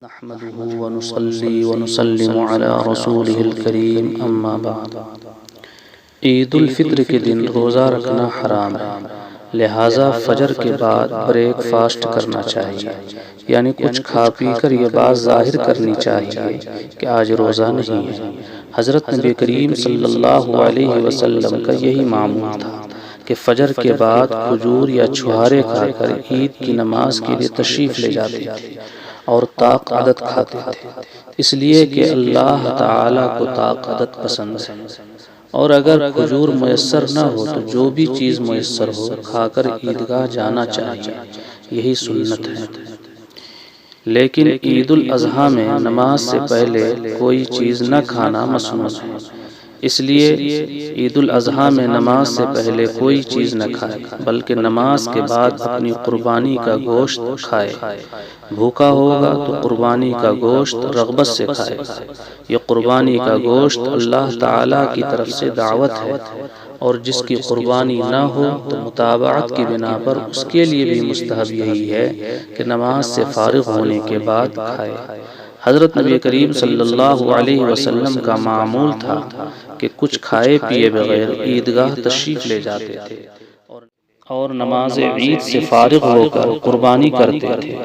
نحمده ونصلي ونسلم على رسوله الكريم اما بعد۔ عید الفطر کے دن روزہ رکھنا حرام ہے، لہٰذا فجر کے بعد بریک فاسٹ کرنا چاہیے، یعنی کچھ کھا پی کر یہ بات ظاہر کرنی چاہیے کہ آج روزہ نہیں ہے۔ حضرت نبی کریم صلی اللہ علیہ وسلم کا یہی معمول تھا کہ فجر کے بعد کھجور یا چھہارے کھا کر عید کی نماز کے لیے تشریف لے جاتے تھے اور طاق عدد کھاتے تھے، اس لیے کہ اللہ تعالیٰ کو طاق عدد پسند ہے، اور اگر کھجور میسر نہ ہو تو جو بھی چیز میسر ہو کھا کر عیدگاہ جانا چاہیے، یہی سنت ہے۔ لیکن عید الاضحیٰ میں نماز سے پہلے کوئی چیز نہ کھانا مسنون ہے، اس لیے عید الاضحیٰ میں نماز سے پہلے کوئی چیز نہ کھائے، بلکہ نماز کے بعد اپنی قربانی کا گوشت کھائے۔ بھوکا ہوگا تو قربانی کا گوشت رغبت سے کھائے گا۔ یہ قربانی کا گوشت اللہ تعالیٰ کی طرف سے دعوت ہے، اور جس کی قربانی نہ ہو تو متابعت کی بنا پر اس کے لیے بھی مستحب یہی ہے کہ نماز سے فارغ ہونے کے بعد کھائے۔ حضرت نبی کریم صلی اللہ علیہ وسلم کا معمول تھا کہ کچھ کھائے پیے بغیر عیدگاہ تشریف لے جاتے تھے اور نماز عید سے فارغ ہو کر قربانی کرتے تھے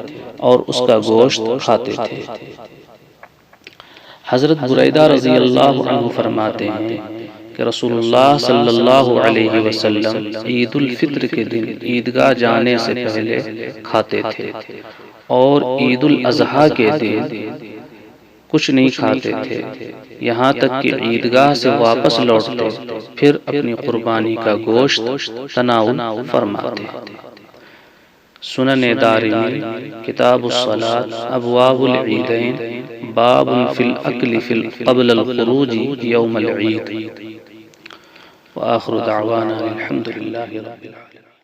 اور اس کا گوشت کھاتے تھے۔ حضرت بریدہ رضی اللہ عنہ فرماتے ہیں کہ رسول اللہ صلی اللہ علیہ وسلم عید الفطر کے دن عیدگاہ جانے سے پہلے کھاتے تھے، اور عید الاضحیٰ کے دن کچھ نہیں کھاتے تھے، یہاں تک کہ عیدگاہ سے واپس لوٹتے پھر اپنی قربانی کا گوشت تناول فرماتے۔ سنن دارمی کتاب الصلاۃ ابواب العیدین باب فی الاکل قبل الخروج یوم العید۔ وآخر دعوانا الحمد للہ رب العالمین۔